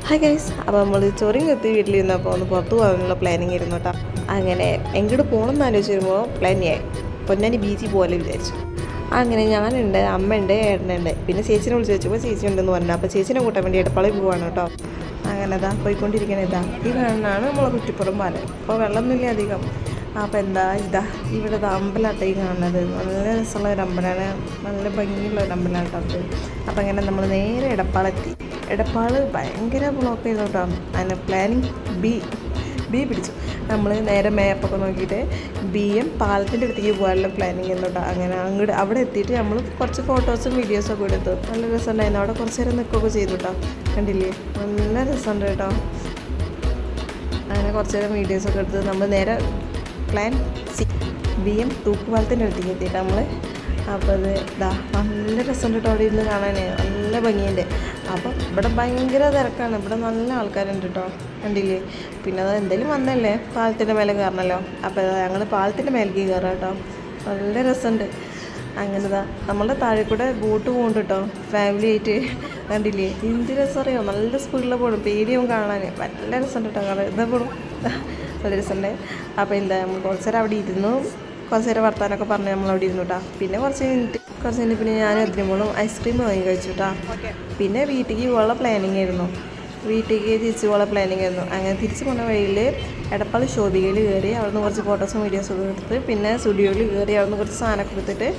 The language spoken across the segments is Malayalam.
ഹായ് ഗൈസ്, അപ്പോൾ നമ്മൾ ചൊറിയും എത്തി വീട്ടിൽ നിന്നപ്പോൾ ഒന്ന് പുറത്ത് പോകാനുള്ള പ്ലാനിങ് ആയിരുന്നു കേട്ടോ. അങ്ങനെ എങ്ങോട്ട് പോകണം എന്ന് ആലോചിച്ച് വരുമ്പോൾ പ്ലാനിയായി പൊന്നാനി ബീച്ചിൽ പോകാൻ വിചാരിച്ചു. അങ്ങനെ ഞാനുണ്ട്, അമ്മയുണ്ട്, ഏട്ടനുണ്ട്, പിന്നെ ചേച്ചിനെ വിളിച്ച് വെച്ചപ്പോൾ ചേച്ചി ഉണ്ടെന്ന് പറഞ്ഞു. അപ്പോൾ ചേച്ചിനെ കൂട്ടാൻ വേണ്ടി എടപ്പാളിൽ പോവാണ് കേട്ടോ. അങ്ങനെ ഇതാ പോയിക്കൊണ്ടിരിക്കണ ഈ കാണാനാണ് നമ്മളെ കുറ്റിപ്പുറം പാലം. അപ്പോൾ വെള്ളമൊന്നുമില്ല അധികം. അപ്പോൾ ഇതാ ഇവിടെ അമ്പലമാട്ടെ ഈ കാണുന്നത്. നല്ല രസമുള്ള ഒരു അമ്പലമാണ്, നല്ല ഭംഗിയുള്ള ഒരു അമ്പലമാണ് കേട്ടോ. അപ്പോൾ അങ്ങനെ നമ്മൾ നേരെ എടപ്പാളെത്തി. എടപ്പാൾ ഭയങ്കര ബ്ലോക്ക് ചെയ്തു കേട്ടോ. അതിന് പ്ലാനിങ് ബി പിടിച്ചു. നമ്മൾ നേരെ മാപ്പൊക്കെ നോക്കിയിട്ട് BM പാലത്തിൻ്റെ അടുത്തേക്ക് പോകാനുള്ള പ്ലാനിങ് ആയിരുന്നു കേട്ടോ. അങ്ങനെ അങ്ങോട്ട് അവിടെ എത്തിയിട്ട് നമ്മൾ കുറച്ച് ഫോട്ടോസും വീഡിയോസൊക്കെ എടുത്തു. നല്ല രസമുണ്ടായിരുന്നു. അവിടെ കുറച്ച് നേരം നിൽക്കുകയൊക്കെ ചെയ്തു കേട്ടോ. കണ്ടില്ലേ, നല്ല രസമുണ്ട് കേട്ടോ. അങ്ങനെ കുറച്ച് നേരം വീഡിയോസൊക്കെ എടുത്ത് നമ്മൾ നേരെ പ്ലാൻ BM തൂക്കുപാലത്തിൻ്റെ അടുത്തേക്ക് എത്തിയിട്ട് നമ്മൾ. അപ്പോൾ അത് നല്ല രസമുണ്ട് കേട്ടോ. അവിടെ ഇരുന്ന് കാണാൻ നല്ല ഭംഗിയുണ്ട്. അപ്പം ഇവിടെ ഭയങ്കര തിരക്കാണ്, ഇവിടെ നല്ല ആൾക്കാരുണ്ട് കേട്ടോ. കണ്ടില്ലേ, പിന്നെ അത് എന്തെങ്കിലും വന്നല്ലേ പാലത്തിൻ്റെ മേലെ കയറണമല്ലോ. അപ്പോൾ ഞങ്ങൾ പാലത്തിൻ്റെ മേലേക്ക് കയറാം കേട്ടോ. നല്ല രസമുണ്ട്. അങ്ങനെ നമ്മളുടെ താഴെ കൂടെ ബോട്ട് പോകുന്നുണ്ട് കേട്ടോ, ഫാമിലി ആയിട്ട്. കണ്ടില്ലേ, എന്ത് രസം അറിയോ, നല്ല സ്പീഡിൽ പോകണം, പേടിയാവും കാണാൻ. നല്ല രസമുണ്ട് കേട്ടോ. കാരണം ഇതാ പോകണം, നല്ല രസമുണ്ട്. അപ്പോൾ നമ്മൾ കുറച്ച് നേരം അവിടെ ഇരുന്നു, കുറച്ച് നേരം വർത്താനൊക്കെ പറഞ്ഞ് നമ്മളവിടെ ഇരുന്നു കേട്ടോ. പിന്നെ കുറച്ച് കഴിഞ്ഞ് പിന്നെ ഞാൻ അതിനുമ്പോഴും ഐസ്ക്രീം വാങ്ങി കഴിച്ചു കേട്ടോ. പിന്നെ വീട്ടിലേക്ക് പോകാനുള്ള പ്ലാനിങ് ആയിരുന്നു, തിരിച്ചു പോകാനുള്ള പ്ലാനിങ് ആയിരുന്നു. അങ്ങനെ തിരിച്ചു പോകുന്ന വഴിയിൽ എടപ്പാൾ ശോഭികയിൽ കയറി, അവിടുന്ന് കുറച്ച് ഫോട്ടോസും വീഡിയോസൊക്കെ എടുത്തിട്ട് പിന്നെ സ്റ്റുഡിയോയിൽ കയറി അവിടുന്ന് കുറച്ച് സാധനമൊക്കെ എടുത്തിട്ട്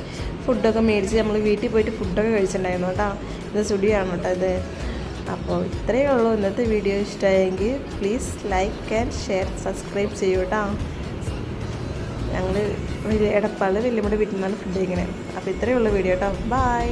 ഫുഡൊക്കെ മേടിച്ച് നമ്മൾ വീട്ടിൽ പോയിട്ട് ഫുഡൊക്കെ കഴിച്ചിട്ടുണ്ടായിരുന്നു കേട്ടോ. ഇത് സ്റ്റുഡിയോ ആണ് കേട്ടോ ഇത്. അപ്പോൾ ഇത്രയേ ഉള്ളൂ ഇന്നത്തെ വീഡിയോ. ഇഷ്ടമായെങ്കിൽ please like and share, subscribe ചെയ്യൂ കേട്ടോ. ഞങ്ങൾ എടപ്പാൾ വെല്ലുമുടി വീട്ടിൽ നിന്നാണ് ഫുഡ് കഴിക്കണേ. അപ്പോൾ ഇത്രയേ ഉള്ളൂ വീഡിയോ കേട്ടോ. ബൈ.